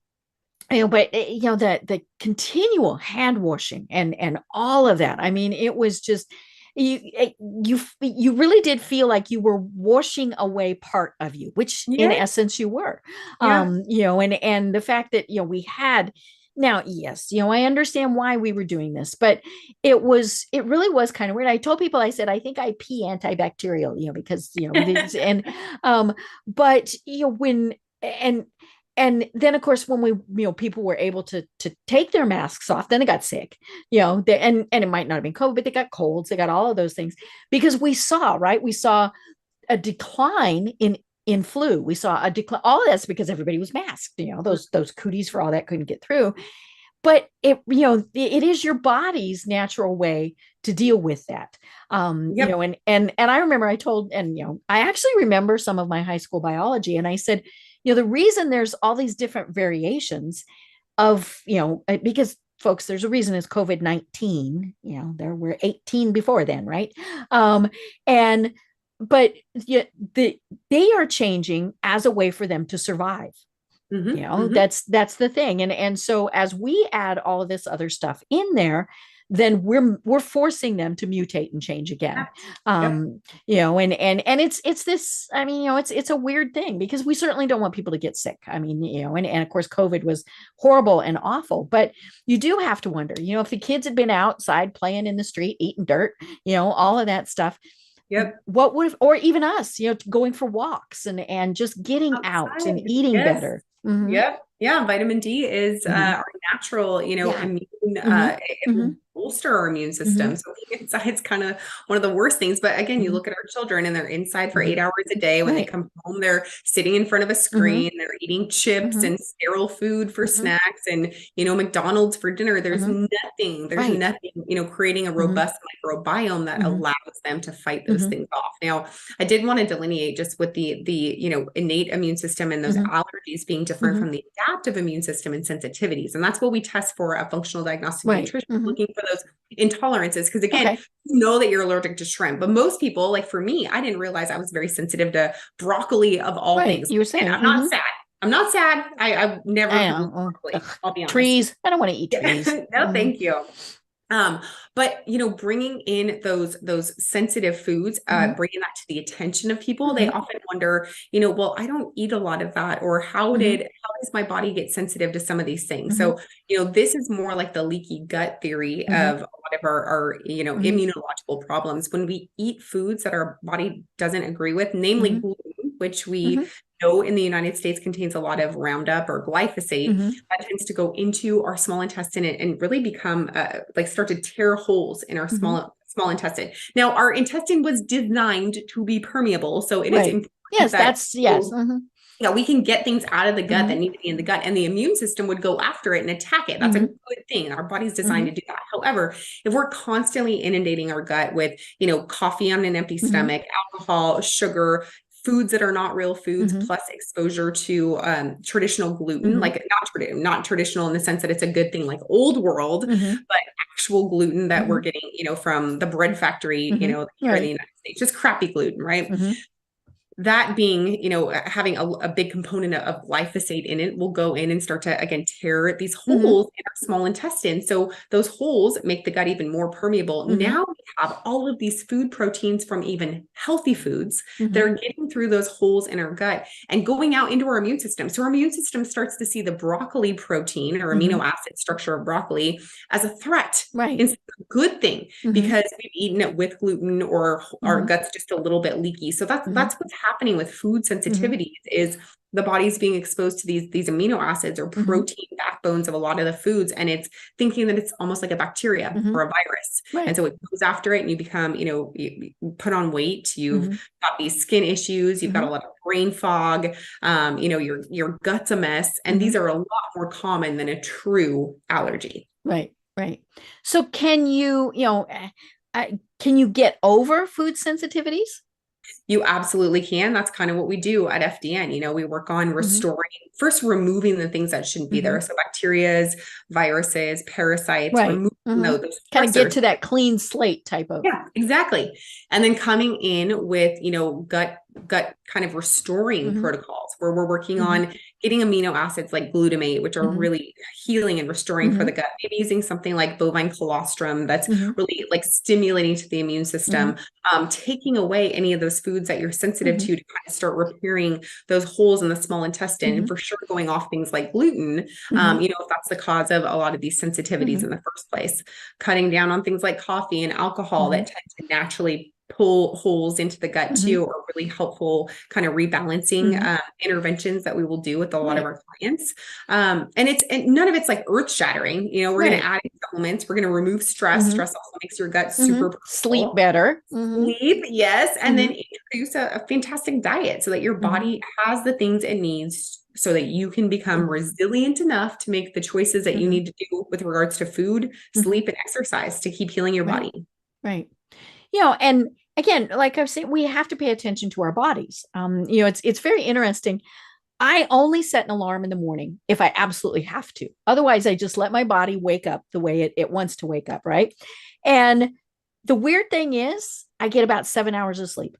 the continual hand washing and all of that. I mean, it was just you really did feel like you were washing away part of you, which in essence you were. And the fact that we had. Now, yes, I understand why we were doing this, but it really was kind of weird. I told people, I said, I think I pee antibacterial, because, but, and then of course, when we, people were able to take their masks off, then they got sick, and it might not have been COVID, but they got colds, they got all of those things, because we saw a decline in flu. We saw a decline. All of that's because everybody was masked. Those cooties for all that couldn't get through. But it is your body's natural way to deal with that. And I remember I told, I actually remember some of my high school biology, and I said, the reason there's all these different variations of, because folks, there's a reason it's COVID-19. There were 18 before then, right? But they are changing as a way for them to survive. That's the thing. And so as we add all of this other stuff in there, then we're forcing them to mutate and change again. And it's this, I mean, it's a weird thing, because we certainly don't want people to get sick. I mean, and of course, COVID was horrible and awful, but you do have to wonder, if the kids had been outside playing in the street, eating dirt, all of that stuff. What would have, or even us, going for walks and just getting out and eating better.
Vitamin D is our natural, immune, bolster our immune system. So it's kind of one of the worst things. But again, you look at our children, and they're inside for 8 hours a day. When they come home, they're sitting in front of a screen, they're eating chips and sterile food for snacks, and McDonald's for dinner. There's nothing, creating a robust microbiome that allows them to fight those things off. Now, I did want to delineate just with the innate immune system and those allergies being different from the adaptive immune system and sensitivities. And that's what we test for at Functional Diagnostic Nutrition, looking for those intolerances. Because again, you know that you're allergic to shrimp, but most people, like for me, I didn't realize I was very sensitive to broccoli of all things.
You were saying,
I'm not sad. I'm not sad. I've never broccoli. I'll be honest.
Trees. I don't want to eat trees.
No, thank you. But bringing in those sensitive foods, bringing that to the attention of people, they often wonder, well, I don't eat a lot of that, or how does my body get sensitive to some of these things? So, this is more like the leaky gut theory of a lot of our immunological problems. When we eat foods that our body doesn't agree with, namely gluten, which we know in the United States contains a lot of Roundup or glyphosate, that tends to go into our small intestine and really become start to tear holes in our small intestine. Now, our intestine was designed to be permeable, so it is important.
Yes,
Yeah, we can get things out of the gut that need to be in the gut, and the immune system would go after it and attack it. That's a good thing. Our body's designed to do that. However, if we're constantly inundating our gut with, coffee on an empty stomach, alcohol, sugar, foods that are not real foods, plus exposure to traditional gluten, like not traditional in the sense that it's a good thing, like old world, but actual gluten that we're getting, from the bread factory, here in the United States, just crappy gluten, right? That being, having a big component of glyphosate in it will go in and start to, again, tear these holes in our small intestine. So those holes make the gut even more permeable. Now we have all of these food proteins from even healthy foods that are getting through those holes in our gut and going out into our immune system. So our immune system starts to see the broccoli protein or amino acid structure of broccoli as a threat.
Right.
It's a good thing because we've eaten it with gluten or our gut's just a little bit leaky. So that's what's happening with food sensitivities is the body's being exposed to these amino acids or protein backbones of a lot of the foods, and it's thinking that it's almost like a bacteria or a virus. And so it goes after it, and you become, you put on weight, you've got these skin issues, you've got a lot of brain fog, your gut's a mess, and these are a lot more common than a true allergy.
Right. So can you get over food sensitivities?
You absolutely can. That's kind of what we do at FDN. We work on restoring, first removing the things that shouldn't be there. So bacterias, viruses, parasites, removing those.
Kind of get to that clean slate type of.
Yeah, exactly. And then coming in with, gut kind of restoring protocols where we're working on getting amino acids like glutamate, which are really healing and restoring for the gut. Maybe using something like bovine colostrum that's really like stimulating to the immune system, taking away any of those foods that you're sensitive to kind of start repairing those holes in the small intestine, and for sure going off things like gluten, if that's the cause of a lot of these sensitivities in the first place. Cutting down on things like coffee and alcohol that tend to naturally pull holes into the gut too, or really helpful kind of rebalancing interventions that we will do with a lot of our clients. And none of it's like earth shattering. We're going to add supplements. We're going to remove stress. Stress also makes your gut super
sleep better.
Sleep, yes, and then introduce a fantastic diet so that your body has the things it needs, so that you can become resilient enough to make the choices that you need to do with regards to food, sleep, and exercise to keep healing your body.
Right. And again, like I've said, we have to pay attention to our bodies. It's very interesting. I only set an alarm in the morning if I absolutely have to. Otherwise, I just let my body wake up the way it wants to wake up, right? And the weird thing is, I get about 7 hours of sleep.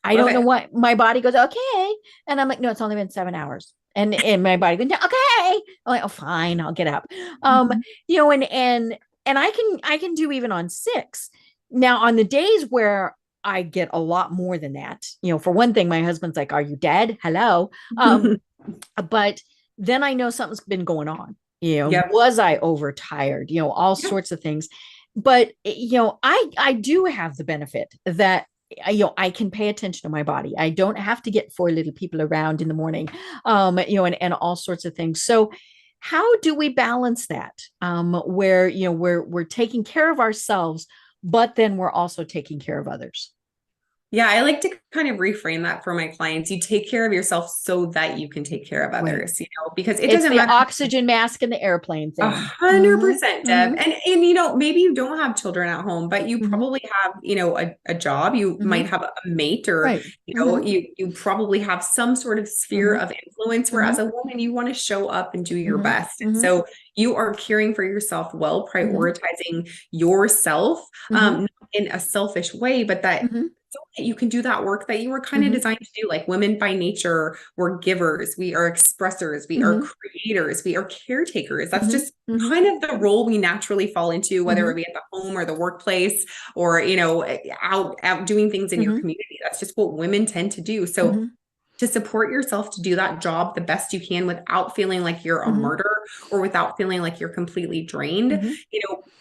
I don't know what my body goes, okay. And I'm like, no, it's only been 7 hours. And my body goes, okay. I'm like, oh, fine, I'll get up. And I can do even on 6. Now, on the days where I get a lot more than that, for one thing, my husband's like, are you dead? Hello. But then I know something's been going on, was I overtired, all sorts of things. But, I do have the benefit that, I can pay attention to my body. I don't have to get 4 little people around in the morning, and all sorts of things. So how do we balance that? Where, we're taking care of ourselves, but then we're also taking care of others.
Yeah, I like to kind of reframe that for my clients. You take care of yourself so that you can take care of others, because it doesn't matter.
The oxygen mask and the airplane thing.
100%, Deb. And maybe you don't have children at home, but you probably have, a job. You might have a mate, or, you probably have some sort of sphere of influence where as a woman, you want to show up and do your best. And so you are caring for yourself well, prioritizing yourself, not in a selfish way, but that so that you can do that work that you were kind of designed to do. Like women by nature, we're givers, we are expressors, we are creators, we are caretakers. That's just kind of the role we naturally fall into, whether it be at the home or the workplace, or, out doing things in your community. That's just what women tend to do. So to support yourself to do that job the best you can without feeling like you're a martyr, or without feeling like you're completely drained,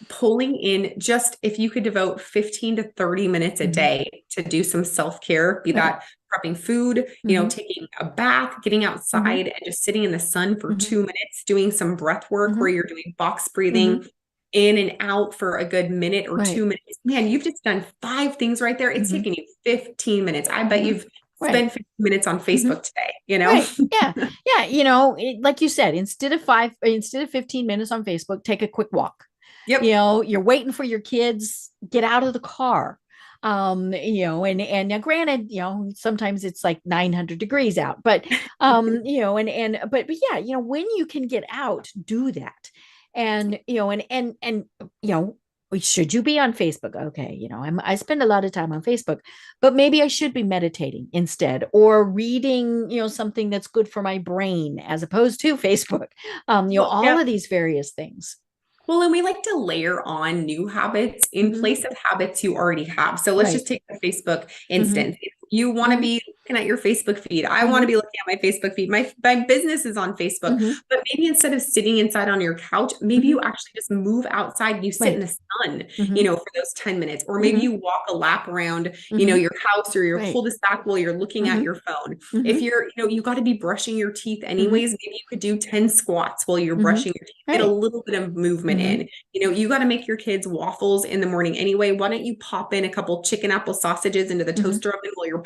pulling in, just if you could devote 15 to 30 minutes a day to do some self-care, be that prepping food, taking a bath, getting outside and just sitting in the sun for 2 minutes, doing some breath work where you're doing box breathing in and out for a good minute or 2 minutes. Man, you've just done 5 things right there. It's taken you 15 minutes. I bet you've spend 15 minutes on Facebook today, you know?
Right. Yeah. Yeah. Like you said, instead of 15 minutes on Facebook, take a quick walk.
Yep.
You're waiting for your kids, get out of the car. And now granted, sometimes it's like 900 degrees out, but but yeah, when you can get out, do that. And should you be on Facebook? Okay, I spend a lot of time on Facebook, but maybe I should be meditating instead, or reading, something that's good for my brain as opposed to Facebook. All of these various things.
Well, and we like to layer on new habits in place of habits you already have. So let's just take the Facebook instance. If you want to be looking at your Facebook feed, I want to be looking at my Facebook feed. My business is on Facebook, but maybe instead of sitting inside on your couch, maybe you actually just move outside, you sit in the sun, for those 10 minutes, or maybe you walk a lap around, your house or your cul-de-sac while you're looking at your phone. If you're, you got to be brushing your teeth anyways, maybe you could do 10 squats while you're brushing your teeth, get a little bit of movement in. You got to make your kids waffles in the morning anyway. Why don't you pop in a couple chicken apple sausages into the toaster oven while you're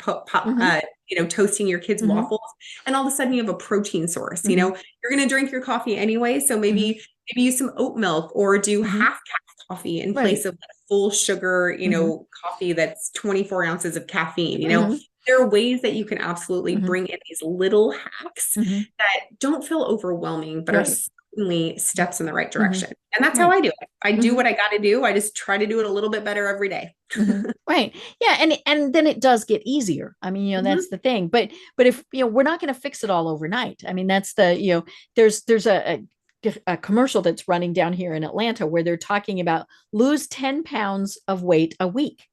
toasting your kids waffles, and all of a sudden you have a protein source. You're going to drink your coffee anyway, so maybe use some oat milk, or do half calf coffee in place of full sugar, coffee that's 24 ounces of caffeine. There are ways that you can absolutely bring in these little hacks that don't feel overwhelming, but are certainly steps in the right direction. And that's how I do it. I do what I got to do. I just try to do it a little bit better every day.
Right. Yeah. And then it does get easier. I mean, that's the thing. But if, we're not going to fix it all overnight. I mean, that's there's a commercial that's running down here in Atlanta where they're talking about lose 10 pounds of weight a week.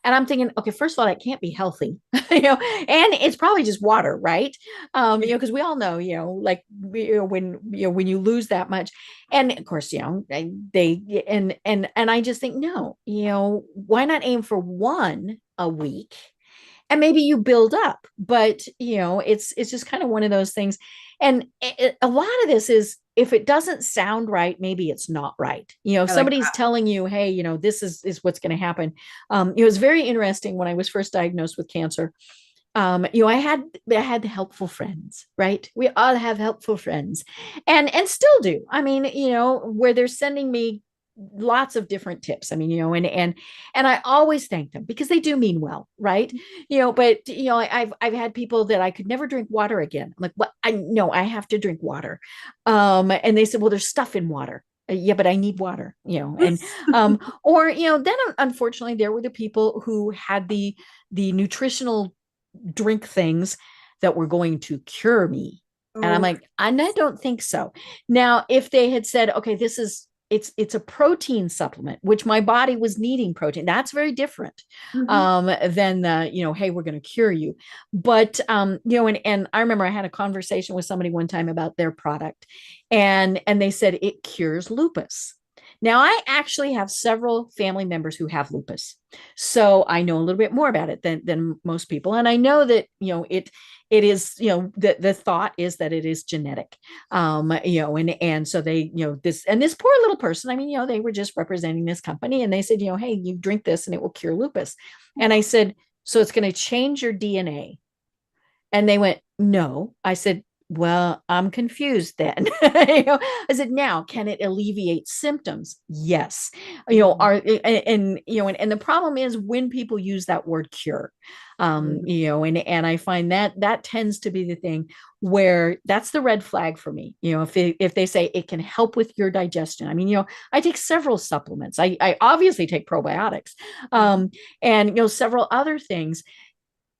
And I'm thinking, okay, first of all, that can't be healthy, and it's probably just water, right? Because we all know, like, when you lose that much, and of course, they and I just think, no, why not aim for one a week, and maybe you build up, but it's just kind of one of those things. And a lot of this is, if it doesn't sound right, maybe it's not right. Somebody's telling you, hey, this is what's going to happen. It was very interesting when I was first diagnosed with cancer. I had helpful friends, right? We all have helpful friends, and still do. I mean, where they're sending me lots of different tips. I mean, and I always thank them because they do mean well, right? But I've had people that I could never drink water again. I'm like, what? I have to drink water. And they said, well, there's stuff in water. Yeah, but I need water, and or then unfortunately there were the people who had the nutritional drink things that were going to cure me. And I'm like, I don't think so. Now, if they had said, okay, it's a protein supplement, which my body was needing protein. That's very different than the, hey, we're going to cure you. But, and I remember I had a conversation with somebody one time about their product, and they said it cures lupus. Now, I actually have several family members who have lupus, so I know a little bit more about it than most people. And I know that, it is, the thought is that it is genetic, and so they, this poor little person, I mean, they were just representing this company, and they said, hey, you drink this and it will cure lupus. And I said, so it's going to change your DNA? And they went, no. I said, well, I'm confused then. I said, now, can it alleviate symptoms? Yes. And the problem is when people use that word cure, and I find that tends to be the thing where that's the red flag for me. If they say it can help with your digestion. I mean, I take several supplements. I obviously take probiotics, and several other things.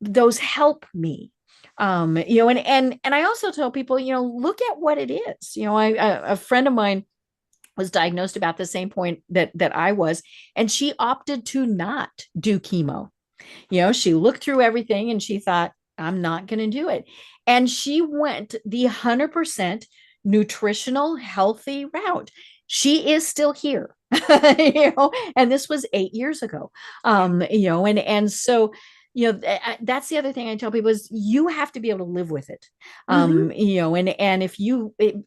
Those help me. And I also tell people, look at what it is. A friend of mine was diagnosed about the same point that I was, and she opted to not do chemo. She looked through everything and she thought, I'm not going to do it. And she went the 100% nutritional, healthy route. She is still here, and this was 8 years ago. And so that's the other thing I tell people is you have to be able to live with it.
Mhm.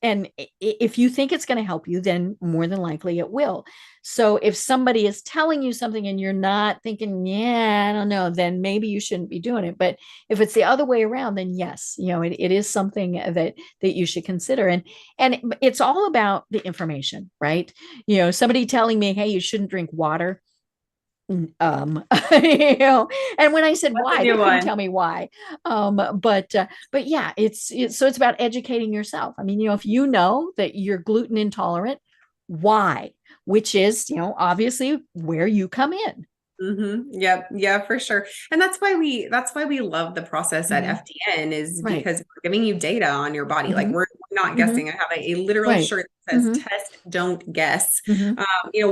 And if you think it's going to help you, then more than likely it will. So if somebody is telling you something and you're not thinking, yeah, I don't know, then maybe you shouldn't be doing it. But if it's the other way around, then yes, it is something that you should consider. And it's all about the information, right? Somebody telling me, hey, you shouldn't drink water. And when I said
That's a
why, they
new
couldn't
one.
tell me why. But yeah, so it's about educating yourself. I mean, if you know that you're gluten intolerant, why? Which is, obviously where you come in.
Yep. Yeah, for sure. And that's why we love the process at
Mhm.
FDN is
Right.
because we're giving you data on your body. Like
Mhm.
we're not
Mhm.
guessing. I have a literal
Right.
shirt that says
Mhm.
test, don't guess.
Mhm.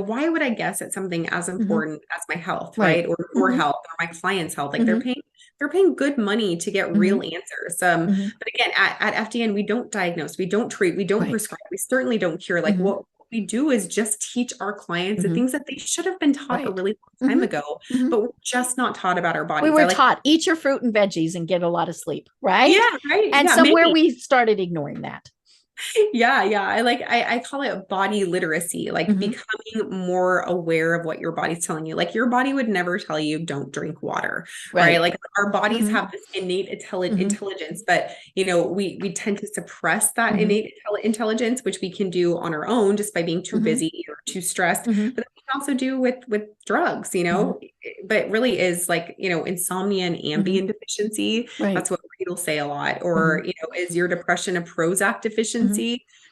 Why would I guess at something as
Mhm.
important as my health,
Right.
right? Or your
Mhm.
health or my client's health? Like
Mhm.
they're paying good money to get real
Mhm.
answers.
Mhm.
But again, at FDN, we don't diagnose, we don't treat, we don't
Right.
prescribe, we certainly don't cure. Like
Mhm.
what we do is just teach our clients the
Mhm.
things that they should have been taught a
Right.
really long time
Mhm.
ago,
Mhm.
but we're just not taught about our
We
bodies.
were taught eat your fruit and veggies and get a lot of sleep, right?
Yeah, right.
And
Yeah,
somewhere
maybe.
we started ignoring that.
Yeah. I call it body literacy, like
Mhm.
becoming more aware of what your body's telling you. Like your body would never tell you don't drink water, right?
Right.
Like our bodies
Mhm.
have this innate
Mhm.
intelligence, but we tend to suppress that
Mhm.
innate intelligence, which we can do on our own just by being too
Mhm.
busy or too stressed.
Mhm.
But we can also do with drugs,
Mhm.
but really is like, insomnia and
Mhm.
Ambien deficiency.
Right.
That's what people say a lot. Or,
Mhm.
is your depression a Prozac
Mhm.
deficiency?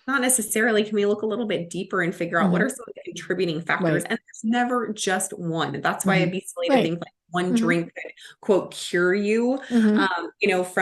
Not necessarily. Can we look a little bit deeper and figure out what
Mhm.
are some of the contributing factors?
Right.
And there's never just one. That's why it'd
Mhm.
be silly to
Right.
think like one
Mhm.
drink could quote cure you,
Mhm.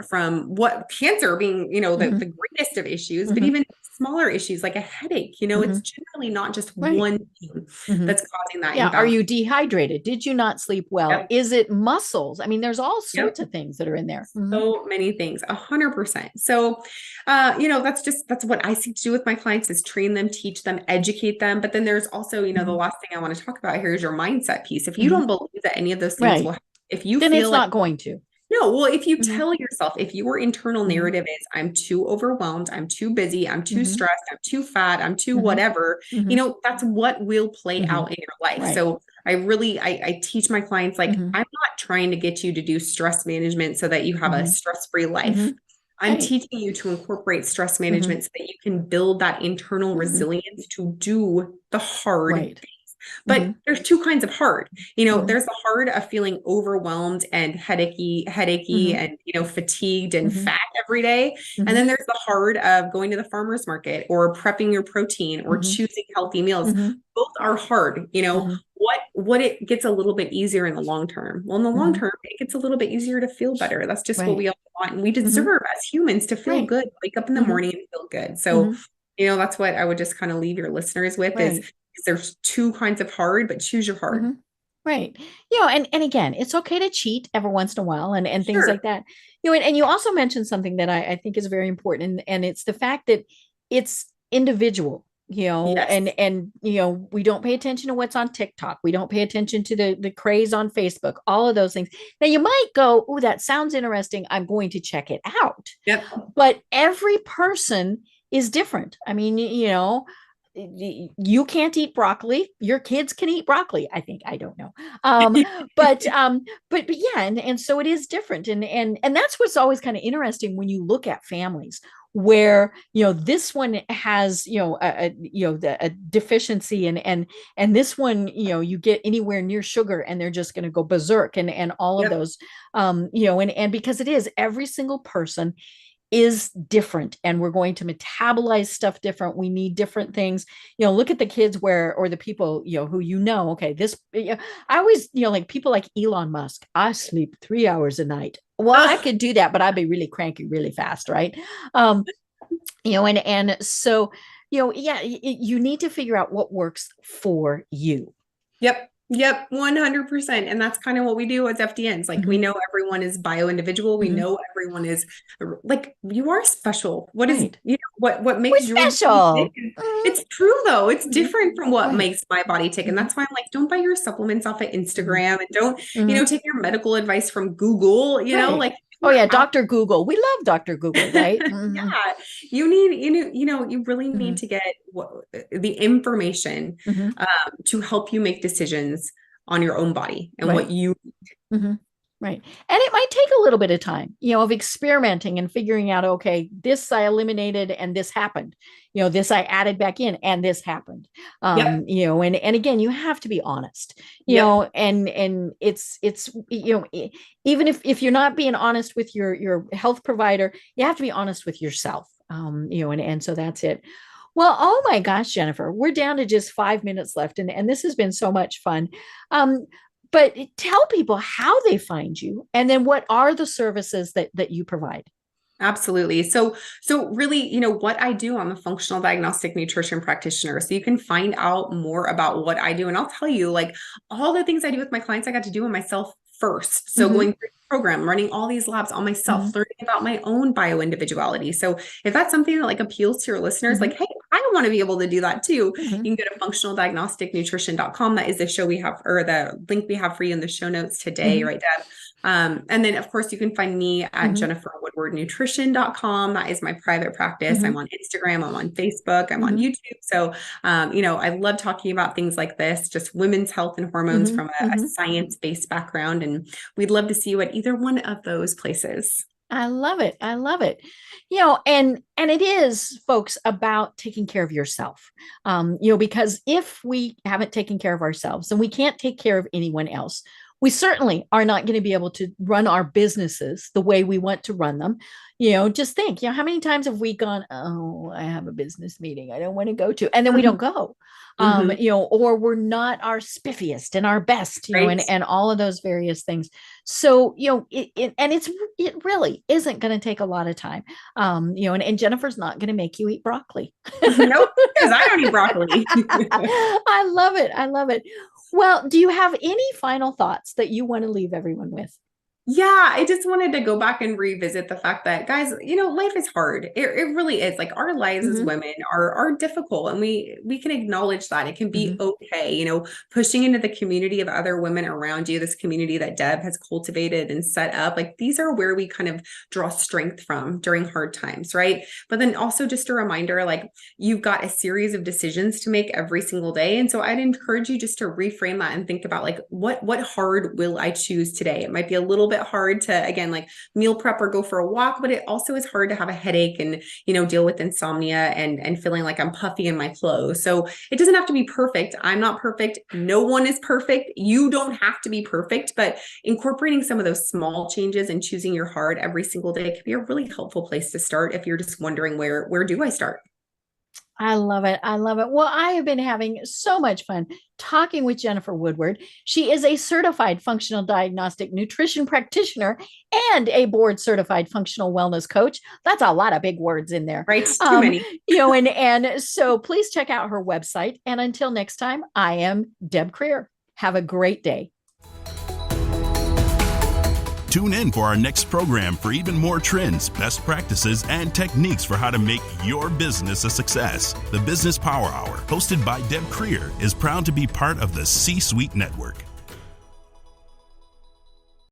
from what cancer being, the
Mhm.
greatest of issues, but
Mhm.
even smaller issues like a headache, it's
Mhm.
generally not just
Right.
one thing
Mhm.
that's causing that
Yeah. Are
imbalance.
you dehydrated? Did you not sleep well?
Yep.
Is it muscles? I mean, there's all
Yep.
sorts of things that are in there. Mhm.
So many things, 100%. So, that's what I seek to do with my clients is train them, teach them, educate them. But then there's also, the
Mhm.
last thing I want to talk about here is your mindset piece. If you
Mhm.
don't believe that any of those things will
Right.
happen, if you
Then it's
feel like,
not going to.
no, well, if you
Mhm.
tell yourself, if your internal
Mhm.
narrative is, I'm too overwhelmed, I'm too busy, I'm too
Mhm.
stressed, I'm too fat, I'm too
Mhm.
whatever,
Mhm.
that's what will play
Mhm.
out in your life.
Right.
So I teach my clients, like,
Mhm.
I'm not trying to get you to do stress management so that you have a
Mhm.
stress-free life.
Mhm.
I'm
Right.
teaching you to incorporate stress
Mhm.
management so that you can build that internal
Mhm.
resilience to do the hard.
Right.
But
Mhm.
there's two kinds of hard.
Mhm.
There's the hard of feeling overwhelmed and headachy
Mhm.
and, fatigued and
Mhm.
fat every day. And
Mhm.
then there's the hard of going to the farmer's market or prepping your protein or
Mhm.
choosing healthy meals.
Mhm.
Both are hard.
Mhm.
What it gets a little bit easier in the long term. Well, in the long
Mhm.
term, it gets a little bit easier to feel better. That's just what
Right.
we all want. And we
Mhm.
deserve as humans to feel
Right.
good, wake up in the
Mhm.
morning and feel good. So,
Mhm.
that's what I would just kind of leave your listeners with is
Right.
there's two kinds of hard, but choose your hard.
Mhm. Right. And again, it's okay to cheat every once in a while and things
Sure.
like that. And you also mentioned something that I think is very important, and it's the fact that it's individual,
Yes.
and we don't pay attention to what's on TikTok. We don't pay attention to the craze on Facebook, all of those things. Now you might go, oh, that sounds interesting. I'm going to check it out.
Yep.
But every person is different. I mean, you can't eat broccoli. Your kids can eat broccoli. I think. I don't know. Um, but yeah, and so it is different. And that's what's always kind of interesting when you look at families where this one has a deficiency and this one you get anywhere near sugar and they're just going to go berserk and all of
Yep.
those and because it is every single person is different and we're going to metabolize stuff different. We need different things. Look at the kids or the people, who, okay, this, I always, like people like Elon Musk, I sleep 3 hours a night. Well, I
Ugh.
could do that, but I'd be really cranky really fast, right? Um, and so, yeah, you need to figure out what works for you.
Yep. Yep, 100%. And that's kind of what we do as FDNs. Like we know everyone is bio-individual. We know everyone is like, you are special. What is, what makes your
special?
It's true though. It's different from what makes my body tick. And that's why I'm like, don't buy your supplements off of Instagram and don't, take your medical advice from Google, like,
oh yeah, Dr. Google. We love Dr. Google, right?
Yeah. You need, you really need to get the information to help you make decisions on your own body and what you need.
Right. And it might take a little bit of time, of experimenting and figuring out, okay, this I eliminated and this happened, this I added back in and this happened. And again, you have to be honest, and it's, even if you're not being honest with your health provider, you have to be honest with yourself, and so that's it. Well, oh my gosh, Jennifer, we're down to just 5 minutes left. And this has been so much fun. But tell people how they find you, and then what are the services that you provide?
Absolutely. So really, what I do, I'm a functional diagnostic nutrition practitioner. So you can find out more about what I do. And I'll tell you, like, all the things I do with my clients, I got to do on myself first. So going through the program, running all these labs on myself, learning about my own bio-individuality. So if that's something that like appeals to your listeners, like, hey, I want to be able to do that too. You can go to functionaldiagnosticnutrition.com. That is the show we have, or the link we have for you in the show notes today, right, Deb? And then of course you can find me at jenniferwoodwardnutrition.com. That is my private practice. I'm on Instagram, I'm on Facebook, I'm on YouTube. So, I love talking about things like this, just women's health and hormones from a science-based background. And we'd love to see you at either one of those places.
I love it. I love it. And it is, folks, about taking care of yourself. Because if we haven't taken care of ourselves, then we can't take care of anyone else. We certainly are not going to be able to run our businesses the way we want to run them. Just think, how many times have we gone, oh, I have a business meeting I don't want to go to, and then we don't go, or we're not our spiffiest and our best, and all of those various things. So, it really isn't going to take a lot of time, and Jennifer's not going to make you eat broccoli.
Nope, because I don't eat broccoli.
I love it. I love it. Well, do you have any final thoughts that you want to leave everyone with?
Yeah, I just wanted to go back and revisit the fact that, guys, life is hard. It really is. Like, our lives as women are difficult, and we can acknowledge that. It can be okay, pushing into the community of other women around you, this community that Deb has cultivated and set up. Like, these are where we kind of draw strength from during hard times, right? But then also just a reminder, like, you've got a series of decisions to make every single day. And so I'd encourage you just to reframe that and think about, like, what hard will I choose today? It might be a little bit hard to, again, like, meal prep or go for a walk, but it also is hard to have a headache and, deal with insomnia and feeling like I'm puffy in my clothes. So it doesn't have to be perfect. I'm not perfect. No one is perfect. You don't have to be perfect, but incorporating some of those small changes and choosing your heart every single day can be a really helpful place to start if you're just wondering where do I start?
I love it. I love it. Well, I have been having so much fun talking with Jennifer Woodward. She is a certified functional diagnostic nutrition practitioner and a board certified functional wellness coach. That's a lot of big words in there.
Right. Too many.
And so please check out her website. And until next time, I am Deb Creer. Have a great day.
Tune in for our next program for even more trends, best practices, and techniques for how to make your business a success. The Business Power Hour, hosted by Deb Creer, is proud to be part of the C-Suite Network.